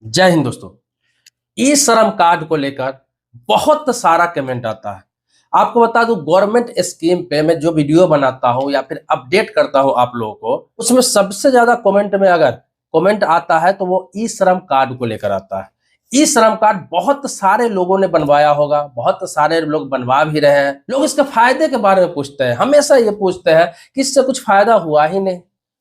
जय हिंद दोस्तों। ई श्रम कार्ड को लेकर बहुत सारा कमेंट आता है। आपको बता दूं, गवर्नमेंट स्कीम पे मैं जो वीडियो बनाता हूं या फिर अपडेट करता हूं आप लोगों को, उसमें सबसे ज्यादा कमेंट में अगर कमेंट आता है तो वो ई श्रम कार्ड को लेकर आता है। ई श्रम कार्ड बहुत सारे लोगों ने बनवाया होगा, बहुत सारे लोग बनवा भी रहे हैं। लोग इसके फायदे के बारे में पूछते हैं, हमेशा ये पूछते हैं कि इससे कुछ फायदा हुआ ही नहीं,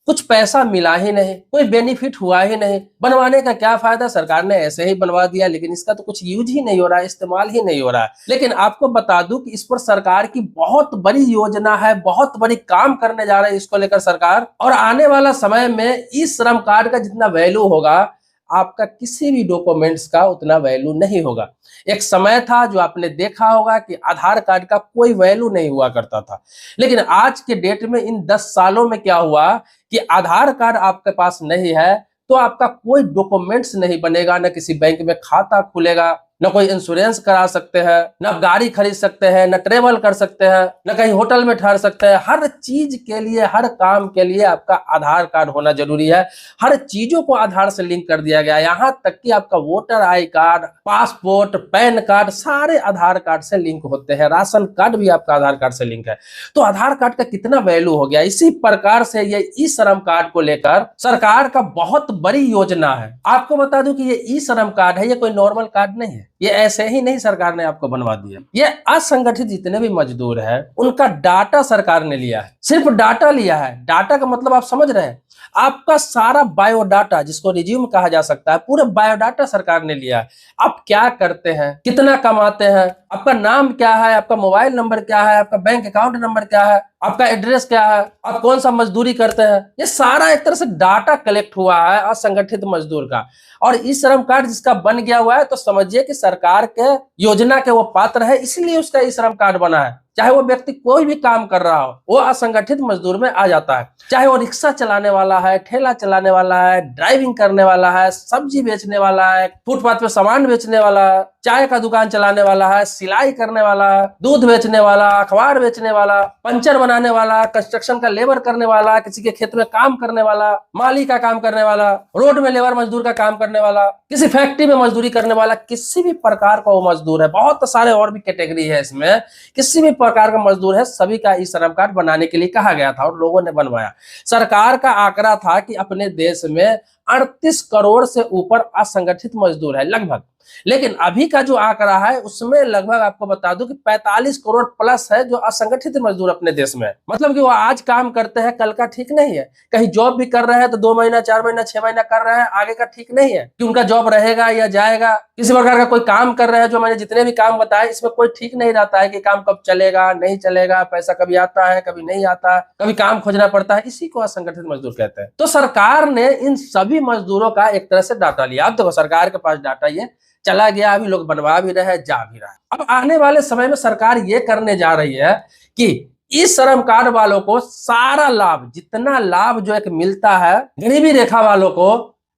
कुछ पैसा मिला ही नहीं, कोई बेनिफिट हुआ ही नहीं, बनवाने का क्या फायदा, सरकार ने ऐसे ही बनवा दिया लेकिन इसका तो कुछ यूज ही नहीं हो रहा है, इस्तेमाल ही नहीं हो रहा है। लेकिन आपको बता दूं कि इस पर सरकार की बहुत बड़ी योजना है, बहुत बड़ी काम करने जा रहे हैं इसको लेकर सरकार। और आने वाला समय में इस श्रम कार्ड का जितना वैल्यू होगा, आपका किसी भी डॉक्यूमेंट्स का उतना वैल्यू नहीं होगा। एक समय था जो आपने देखा होगा कि आधार कार्ड का कोई वैल्यू नहीं हुआ करता था, लेकिन आज के डेट में इन 10 सालों में क्या हुआ कि आधार कार्ड आपके पास नहीं है तो आपका कोई डॉक्यूमेंट्स नहीं बनेगा, न किसी बैंक में खाता खुलेगा, न कोई इंश्योरेंस करा सकते हैं, न गाड़ी खरीद सकते हैं, न ट्रेवल कर सकते हैं, न कहीं होटल में ठहर सकते हैं। हर चीज के लिए, हर काम के लिए आपका आधार कार्ड होना जरूरी है। हर चीजों को आधार से लिंक कर दिया गया, यहाँ तक कि आपका voter I card, passport, pan card सारे आधार कार्ड से लिंक होते हैं। राशन कार्ड भी आपका आधार कार्ड से लिंक है। तो आधार कार्ड का कितना वैल्यू हो गया। इसी प्रकार से ये ई श्रम कार्ड को लेकर सरकार का बहुत बड़ी योजना है। आपको बता दूं कि ये ई श्रम कार्ड है, ये कोई नॉर्मल कार्ड नहीं है, ये ऐसे ही नहीं सरकार ने आपको बनवा दिया। ये असंगठित जितने भी मजदूर हैं उनका डाटा सरकार ने लिया है, सिर्फ डाटा लिया है। डाटा का मतलब आप समझ रहे हैं, आपका सारा बायोडाटा, जिसको रिज्यूम कहा जा सकता है, पूरा बायोडाटा सरकार ने लिया है। आप क्या करते हैं, कितना कमाते हैं, आपका नाम क्या है, आपका मोबाइल नंबर क्या है, आपका बैंक अकाउंट नंबर क्या है, आपका एड्रेस क्या है, आप कौन सा मजदूरी करते हैं, ये सारा एक तरह से डाटा कलेक्ट हुआ है असंगठित मजदूर का। और ई श्रम कार्ड जिसका बन गया हुआ है तो समझिए कि सरकार के योजना के वो पात्र है, इसलिए उसका ई श्रम कार्ड बना है। चाहे वो व्यक्ति कोई भी काम कर रहा हो, वो असंगठित मजदूर में आ जाता है। चाहे वो रिक्शा चलाने वाला है, ठेला चलाने वाला है, ड्राइविंग करने वाला है, सब्जी बेचने वाला है, फुटपाथ पे सामान बेचने वाला है, चाय का दुकान चलाने वाला है, सिलाई करने वाला है, दूध बेचने वाला, अखबार बेचने वाला, पंचर बनाने वाला, कंस्ट्रक्शन का लेबर करने वाला, किसी के खेत में काम करने वाला, माली का काम करने वाला, रोड में लेबर मजदूर का काम करने वाला, किसी फैक्ट्री में मजदूरी करने वाला, किसी भी प्रकार का वो मजदूर है। बहुत सारे और भी कैटेगरी है इसमें, किसी भी प्रकार का मजदूर है, सभी का ई श्रम कार्ड बनाने के लिए कहा गया था और लोगों ने बनवाया। सरकार का आंकड़ा था कि अपने देश में 38 करोड़ से ऊपर असंगठित मजदूर है लगभग, लेकिन अभी का जो आंकड़ा है उसमें लगभग आपको बता दूं कि 45 करोड़ प्लस है जो असंगठित मजदूर अपने देश में है। मतलब कि वो आज काम करते हैं, कल का ठीक नहीं है। कहीं जॉब भी कर रहे हैं तो 2 महीना, 4 महीना, 6 महीना कर रहे हैं, आगे का ठीक नहीं है कि उनका जॉब रहेगा या जाएगा। किसी प्रकार का कोई काम कर रहे हैं, जो मैंने जितने भी काम बताए इसमें कोई ठीक नहीं रहता है कि काम कब चलेगा, नहीं चलेगा, पैसा कभी आता है, कभी नहीं आता, कभी काम खोजना पड़ता है। इसी को असंगठित मजदूर कहते हैं। तो सरकार ने इन सभी मजदूरों का एक तरह से डाटा लिया। अब देखो सरकार के पास डाटा ये चला गया, अभी लोग बनवा भी रहे हैं, जा भी रहा है। अब आने वाले समय में सरकार ये करने जा रही है कि इस श्रम कार्ड वालों को सारा लाभ, जितना लाभ जो एक मिलता है गरीबी रेखा वालों को,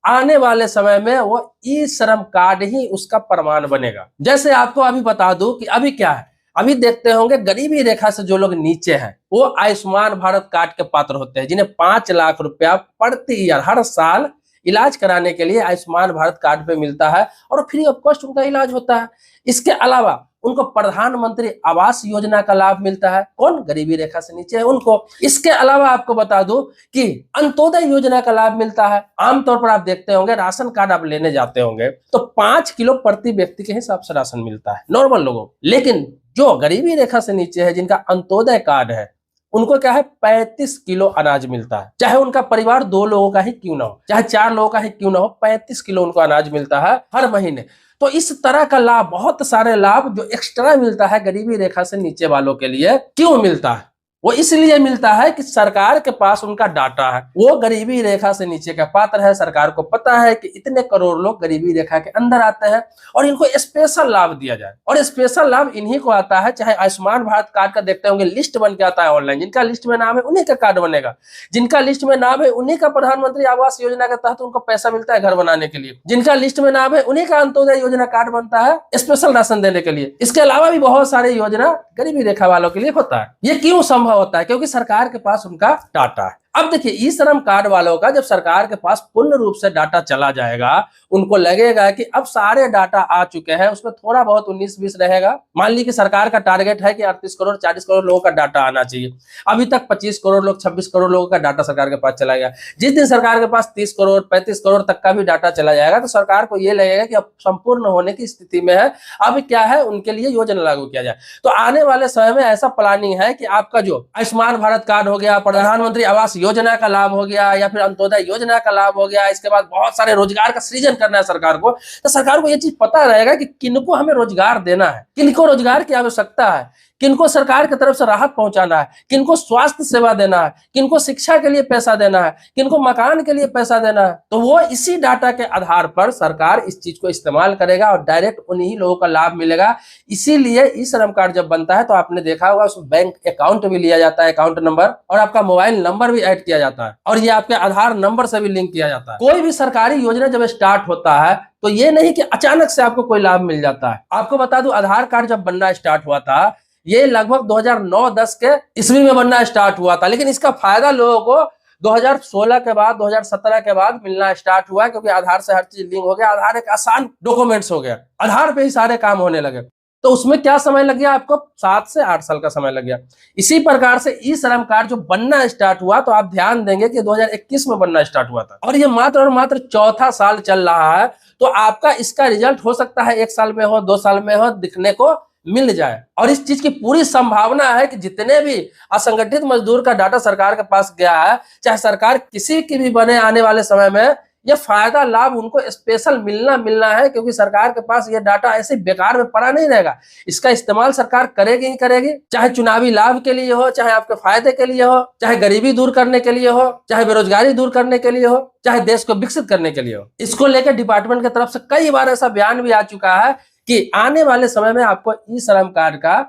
आने वाले समय में वो ई श्रम कार्ड ही उसका प्रमाण बनेगा। जैसे आपको अभी बता दूं कि अभी क्या है, अभी देखते होंगे गरीबी रेखा से जो लोग नीचे हैं वो आयुष्मान भारत कार्ड के पात्र होते हैं, जिन्हें 5 लाख रुपया प्रति ईयर हर साल इलाज कराने के लिए आयुष्मान भारत कार्ड पे मिलता है और फ्री ऑफ कॉस्ट उनका इलाज होता है। इसके अलावा उनको प्रधानमंत्री आवास योजना का लाभ मिलता है, कौन गरीबी रेखा से नीचे है उनको। इसके अलावा आपको बता दूं कि अंत्योदय योजना का लाभ मिलता है। आमतौर पर आप देखते होंगे राशन कार्ड आप लेने जाते होंगे तो 5 किलो प्रति व्यक्ति के हिसाब से राशन मिलता है नॉर्मल लोगों को, लेकिन जो गरीबी रेखा से नीचे है, जिनका अंत्योदय कार्ड है, उनको क्या है 35 किलो अनाज मिलता है। चाहे उनका परिवार 2 लोगों का ही क्यों ना हो, चाहे 4 लोगों का ही क्यों ना हो, 35 किलो उनको अनाज मिलता है हर महीने। तो इस तरह का लाभ, बहुत सारे लाभ जो एक्स्ट्रा मिलता है गरीबी रेखा से नीचे वालों के लिए, क्यों मिलता है? वो इसलिए मिलता है कि सरकार के पास उनका डाटा है, वो गरीबी रेखा से नीचे का पात्र है। सरकार को पता है कि इतने करोड़ लोग गरीबी रेखा के अंदर आते हैं और इनको स्पेशल लाभ दिया जाए। और स्पेशल लाभ इन्हीं को आता है। चाहे आयुष्मान भारत कार्ड का देखते होंगे लिस्ट बन के आता है ऑनलाइन, जिनका लिस्ट में नाम है उन्हीं का कार्ड बनेगा, जिनका लिस्ट में नाम है उन्हीं का प्रधानमंत्री आवास योजना के तहत उनको पैसा मिलता है घर बनाने के लिए, जिनका लिस्ट में नाम है उन्हीं का अंत्योदय योजना कार्ड बनता है स्पेशल राशन देने के लिए। इसके अलावा भी बहुत सारी योजना गरीबी रेखा वालों के लिए होता है। ये क्यों संभव होता है? क्योंकि सरकार के पास उनका डाटा है। अब देखिए ई श्रम कार्ड वालों का जब सरकार के पास पूर्ण रूप से डाटा चला जाएगा, उनको लगेगा कि अब सारे डाटा आ चुके हैं, उसमें थोड़ा बहुत 19-20 रहेगा। मान ली कि सरकार का टारगेट है कि 38 करोड़ 40 करोड़ लोगों का डाटा आना चाहिए, अभी तक 25 करोड़ लोग 26 करोड़ लोगों का डाटा सरकार के पास चला गया। जिस दिन सरकार के पास 30 करोड़ 35 करोड़ तक का भी डाटा चला जाएगा तो सरकार को यह लगेगा कि अब संपूर्ण होने की स्थिति में है, अब क्या है उनके लिए योजना लागू किया जाए। तो आने वाले समय में ऐसा प्लानिंग है कि आपका जो आयुष्मान भारत कार्ड हो गया, प्रधानमंत्री आवास योजना का लाभ हो गया, या फिर अंत्योदय योजना का लाभ हो गया, इसके बाद बहुत सारे रोजगार का सृजन करना है सरकार को, तो सरकार को यह चीज पता रहेगा कि किनको हमें रोजगार देना है, किनको रोजगार की आवश्यकता है, किनको सरकार की तरफ से राहत पहुंचाना है, किनको स्वास्थ्य सेवा देना है, किनको शिक्षा के लिए पैसा देना है, किनको मकान के लिए पैसा देना है। तो वो इसी डाटा के आधार पर सरकार इस चीज को इस्तेमाल करेगा और डायरेक्ट उन्हीं लोगों का लाभ मिलेगा। इसीलिए ई श्रम कार्ड जब बनता है तो आपने देखा होगा उसमें बैंक अकाउंट भी लिया जाता है, अकाउंट नंबर, और आपका मोबाइल नंबर भी ऐड किया जाता है, और ये आपके आधार नंबर से भी लिंक किया जाता है। कोई भी सरकारी योजना जब स्टार्ट होता है तो ये नहीं कि अचानक से आपको कोई लाभ मिल जाता है। आपको बता दूं, आधार कार्ड जब बनना स्टार्ट हुआ था ये लगभग 2009-10 के ईस्वी में बनना स्टार्ट हुआ था, लेकिन इसका फायदा लोगों को 2016 के बाद 2017 के बाद मिलना स्टार्ट हुआ, क्योंकि आधार से हर चीज लिंक हो गया, आधार एक आसान डॉक्यूमेंट्स हो गया, आधार पे ही सारे काम होने लगे। तो उसमें क्या समय लग गया आपको? 7 से 8 साल का समय लग गया। इसी प्रकार से ई श्रम कार्ड जो बनना स्टार्ट हुआ तो आप ध्यान देंगे कि 2021 में बनना स्टार्ट हुआ था, और ये मात्र और मात्र चौथा साल चल रहा है। तो आपका इसका रिजल्ट हो सकता है 1 साल में हो, 2 साल में हो, दिखने को मिल जाए। और इस चीज की पूरी संभावना है कि जितने भी असंगठित मजदूर का डाटा सरकार के पास गया है, चाहे सरकार किसी की भी बने, आने वाले समय में यह फायदा लाभ उनको स्पेशल मिलना है, क्योंकि सरकार के पास यह डाटा ऐसे बेकार में पड़ा नहीं रहेगा। इसका इस्तेमाल सरकार करेगी ही करेगी, चाहे चुनावी लाभ के लिए हो, चाहे आपके फायदे के लिए हो, चाहे गरीबी दूर करने के लिए हो, चाहे बेरोजगारी दूर करने के लिए हो, चाहे देश को विकसित करने के लिए हो। इसको लेकर डिपार्टमेंट की तरफ से कई बार ऐसा बयान भी आ चुका है कि आने वाले समय में आपको ई श्रम कार्ड का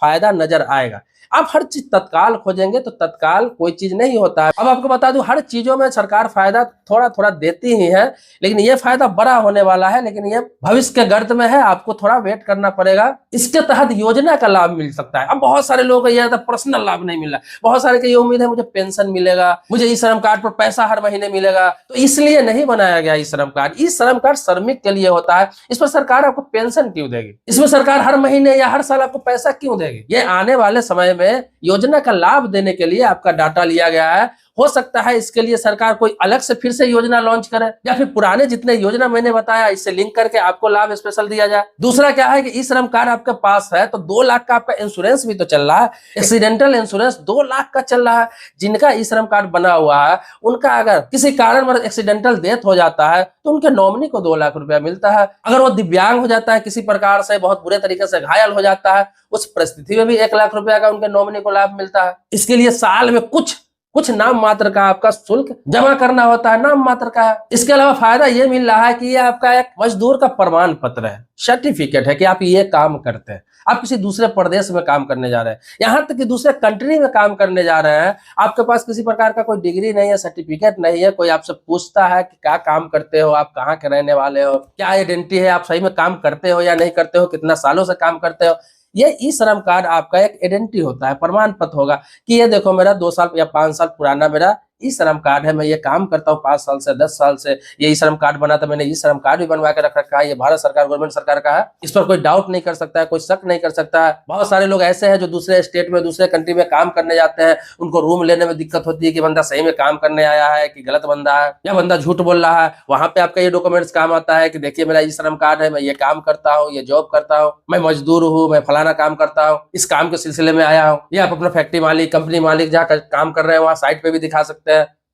फायदा नजर आएगा। आप हर चीज तत्काल खोजेंगे तो तत्काल कोई चीज नहीं होता है। अब आपको बता दूं, हर चीजों में सरकार फायदा थोड़ा थोड़ा देती ही है, लेकिन ये फायदा बड़ा होने वाला है, लेकिन ये भविष्य के गर्त में है, आपको थोड़ा वेट करना पड़ेगा। इसके तहत योजना का लाभ मिल सकता है। अब बहुत सारे लोगों को यह पर्सनल लाभ नहीं मिल रहा, बहुत सारे की ये उम्मीद है मुझे पेंशन मिलेगा, मुझे ई श्रम कार्ड पर पैसा हर महीने मिलेगा, तो इसलिए नहीं बनाया गया ई श्रम कार्ड। ई श्रम कार्ड श्रमिक के लिए होता है, इस पर सरकार आपको पेंशन क्यों देगी? इसमें सरकार हर महीने या हर साल आपको पैसा क्यों देगी? ये आने वाले समय में योजना का लाभ देने के लिए आपका डाटा लिया गया है। हो सकता है इसके लिए सरकार कोई अलग से फिर से योजना लॉन्च करे, या फिर पुराने जितने योजना मैंने बताया इससे लिंक करके आपको लाभ स्पेशल दिया जाए। दूसरा क्या है कि ई श्रम कार्ड आपके पास है तो 2 लाख का आपका इंश्योरेंस भी तो चल रहा है, एक्सीडेंटल इंश्योरेंस 2 लाख का चल रहा है। जिनका ई श्रम कार्ड बना हुआ है उनका अगर किसी कारण एक्सीडेंटल डेथ हो जाता है तो उनके नॉमिनी को 2 लाख रुपया मिलता है। अगर वो दिव्यांग हो जाता है, किसी प्रकार से बहुत बुरे तरीके से घायल हो जाता है, उस परिस्थिति में भी 1 लाख रुपया का उनके नॉमिनी को लाभ मिलता है। इसके लिए साल में कुछ नाम मात्र का आपका शुल्क जमा करना होता है, नाम मात्र का है। इसके अलावा फायदा ये मिल रहा है कि ये आपका एक मजदूर का प्रमाण पत्र है, सर्टिफिकेट है कि आप ये काम करते हैं, आप किसी दूसरे प्रदेश में काम करने जा रहे हैं, यहाँ तक कि दूसरे कंट्री में काम करने जा रहे हैं, आपके पास किसी प्रकार का कोई डिग्री नहीं है, सर्टिफिकेट नहीं है, कोई आपसे पूछता है कि क्या काम करते हो, आप कहाँ के रहने वाले हो, क्या आइडेंटिटी है, आप सही में काम करते हो या नहीं करते हो, कितना सालों से काम करते हो। ये ई श्रम कार्ड आपका एक आइडेंटिटी होता है, प्रमाण पत्र होगा कि ये देखो मेरा 2 साल या 5 साल पुराना मेरा ई श्रम कार्ड है, मैं ये काम करता हूँ 5 साल से 10 साल से, ये ई श्रम कार्ड बना था, मैंने ई श्रम कार्ड भी बनवा के रख रखा है, ये भारत सरकार गवर्नमेंट सरकार का है, इस पर कोई डाउट नहीं कर सकता है, कोई शक नहीं कर सकता है। बहुत सारे लोग ऐसे हैं जो दूसरे स्टेट में दूसरे कंट्री में काम करने जाते हैं, उनको रूम लेने में दिक्कत होती है कि बंदा सही में काम करने आया है कि गलत बंदा है, या बंदा झूठ बोल रहा है। वहां पे आपका ये डॉक्यूमेंट्स काम आता है कि देखिए मेरा ई श्रम कार्ड है, मैं ये काम करता हूँ, ये जॉब करता हूँ, मैं मजदूर हूँ, मैं फलाना काम करता हूँ, इस काम के सिलसिले में आया हूँ। ये आप अपना फैक्ट्री मालिक, कंपनी मालिक जहाँ काम कर रहे हैं वहाँ साइट पे भी दिखा सकते हैं।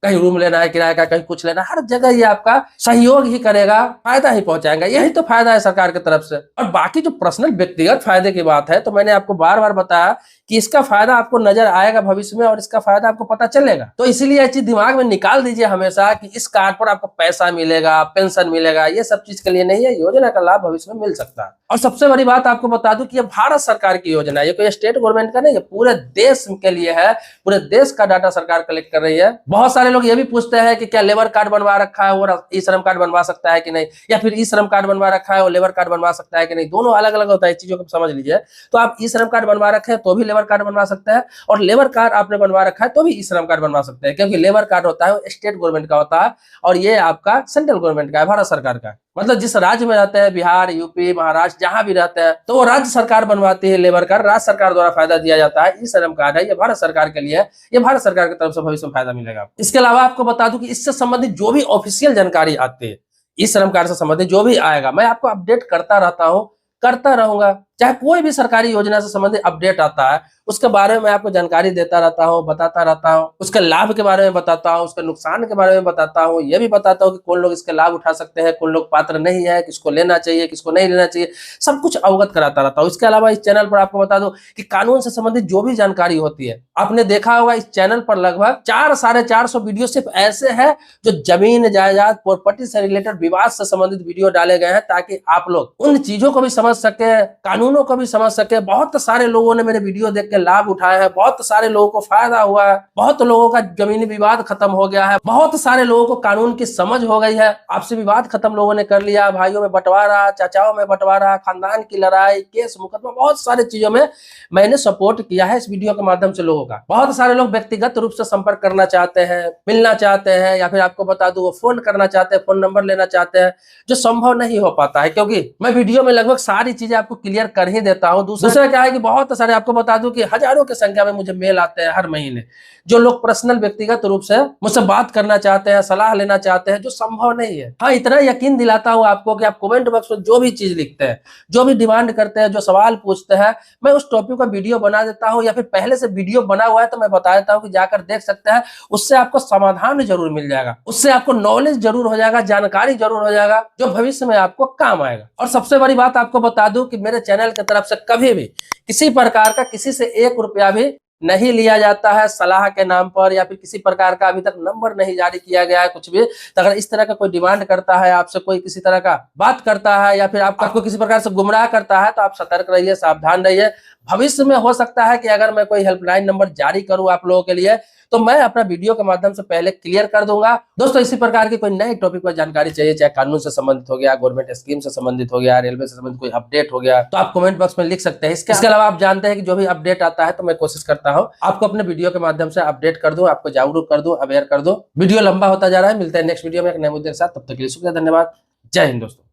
कहीं रूम लेना है किराए का, कहीं कुछ लेना, हर जगह ये आपका सहयोग ही करेगा, फायदा ही पहुंचाएगा। यही तो फायदा है सरकार की तरफ से। और बाकी जो पर्सनल व्यक्तिगत फायदे की बात है तो मैंने आपको बार बार बताया कि इसका फायदा आपको नजर आएगा भविष्य में और इसका फायदा आपको पता चलेगा। तो इसीलिए ये चीज दिमाग में निकाल दीजिए हमेशा कि इस कार्ड पर आपको पैसा मिलेगा, पेंशन मिलेगा, ये सब चीज के लिए नहीं है। योजना का लाभ भविष्य में मिल सकता है। और सबसे बड़ी बात आपको बता दूं कि ये भारत सरकार की योजना है, ये कोई स्टेट गवर्नमेंट का नहीं है, पूरे देश के लिए है। पूरे देश का डाटा सरकार कलेक्ट कर रही है। बहुत सारे लोग ये भी पूछते हैं कि क्या लेबर कार्ड बनवा रखा है वो ई श्रम कार्ड बनवा सकता है कि नहीं, या फिर ई श्रम कार्ड बनवा रखा है वो लेबर कार्ड बनवा सकता है कि नहीं। दोनों अलग अलग होता है, चीजों को समझ लीजिए। तो आप ई श्रम कार्ड बनवा रखे हैं तो भी लेबर कार्ड बनवा सकते हैं, और लेबर कार्ड आपने बनवा रखा है तो भी ई श्रम कार्ड बनवा सकते हैं, क्योंकि लेबर कार्ड होता है वो स्टेट गवर्नमेंट का होता है और ये आपका सेंट्रल गवर्नमेंट का है, भारत सरकार का। मतलब जिस राज्य में रहते हैं, बिहार, यूपी, महाराष्ट्र, जहां भी रहते हैं, तो वो राज्य सरकार बनवाती है लेबर कार्ड, राज्य सरकार द्वारा फायदा दिया जाता है। ई श्रम कार्ड है, ये भारत सरकार के लिए है, ये भारत सरकार की तरफ से भविष्य में फायदा मिलेगा। इसके अलावा आपको बता दूं कि इससे संबंधित जो भी ऑफिशियल जानकारी आती है, ई श्रम कार्ड से संबंधित जो भी आएगा, मैं आपको अपडेट करता रहता हूं, करता रहूंगा। चाहे कोई भी सरकारी योजना से संबंधित अपडेट आता है, उसके बारे में आपको जानकारी देता रहता हूं, बताता रहता हूं, उसके लाभ के बारे में बताता हूं, उसके नुकसान के बारे में बताता हूं, यह भी बताता हूं कि कौन लोग इसके लाभ उठा सकते हैं, कौन लोग पात्र नहीं है, किसको लेना चाहिए, किसको नहीं लेना चाहिए, सब कुछ अवगत कराता रहता हूं। इसके अलावा इस चैनल पर आपको बता दूं कि कानून से संबंधित जो भी जानकारी होती है, आपने देखा होगा इस चैनल पर लगभग 400-450 वीडियो सिर्फ ऐसे है जो जमीन जायदाद प्रॉपर्टी से रिलेटेड विवाद से संबंधित वीडियो डाले गए हैं, ताकि आप लोग उन चीजों को भी समझ सके, कानूनों को भी समझ सके। बहुत सारे लोगों ने मेरे वीडियो देख के लाभ उठाया है, बहुत सारे लोगों को फायदा हुआ है, बहुत लोगों का जमीनी विवाद खत्म हो गया है, बहुत सारे लोगों को कानून की समझ हो गई है, आपसे विवाद खत्म लोगों ने कर लिया, भाइयों में बंटवारा, चाचाओं में बंटवारा, खानदान की लड़ाई, केस मुकदमा, बहुत सारी चीजों में मैंने सपोर्ट किया है इस वीडियो के माध्यम से लोगों का। बहुत सारे लोग व्यक्तिगत रूप से संपर्क करना चाहते हैं, मिलना चाहते हैं, या फिर आपको बता दूं वो फोन करना चाहते हैं, फोन नंबर लेना चाहते हैं, जो संभव नहीं हो पाता है, क्योंकि मैं वीडियो में लगभग सारी चीजें आपको क्लियर कर ही देता हूं। दूसरा क्या है कि बहुत सारे आपको बता दूं कि हजारों की संख्या में मुझे मेल आते हैं हर महीने, जो लोग पर्सनल व्यक्तिगत रूप से मुझसे बात करना चाहते हैं, सलाह लेना चाहते हैं, जो संभव नहीं है। हाँ, इतना यकीन दिलाता हूं आपको कि आप कमेंट बॉक्स में जो भी चीज लिखते हैं, जो भी डिमांड करते हैं, जो सवाल पूछते हैं, मैं उस टॉपिक का वीडियो बना देता हूं, या फिर पहले से वीडियो बना हुआ है तो मैं बता देता हूं कि जाकर देख सकते हैं। उससे आपको समाधान जरूर मिल जाएगा, उससे आपको नॉलेज जरूर हो जाएगा, जानकारी जरूर हो जाएगा, जो भविष्य में आपको काम आएगा। और सबसे बड़ी बात आपको बता दूं कि मेरे चैनल की तरफ से कभी भी किसी प्रकार का किसी से 1 रुपया भी नहीं लिया जाता है सलाह के नाम पर, या फिर किसी प्रकार का अभी तक नंबर नहीं जारी किया गया है कुछ भी। तो अगर इस तरह का कोई डिमांड करता है आपसे, कोई किसी तरह का बात करता है, या फिर आपको किसी प्रकार से गुमराह करता है, तो आप सतर्क रहिए, सावधान रहिए। भविष्य में हो सकता है कि अगर मैं कोई हेल्पलाइन नंबर जारी करूं आप लोगों के लिए, तो मैं अपना वीडियो के माध्यम से पहले क्लियर कर दूंगा। दोस्तों, इसी प्रकार की कोई नए टॉपिक पर जानकारी चाहिए, चाहे कानून से संबंधित हो गया, गवर्नमेंट स्कीम से संबंधित हो गया, रेलवे से संबंधित कोई अपडेट हो गया, तो आप कमेंट बॉक्स में लिख सकते हैं। इसके अलावा आप जानते हैं कि जो भी अपडेट आता है तो मैं कोशिश करता हूँ आपको अपने वीडियो के माध्यम से अपडेट कर दूं, आपको जागरूक कर दूं, अवेयर कर दूं। वीडियो लंबा होता जा रहा है, मिलते हैं नेक्स्ट वीडियो में एक नए मुद्दे के साथ। तब तक के लिए शुक्रिया, धन्यवाद, जय हिंद दोस्तों।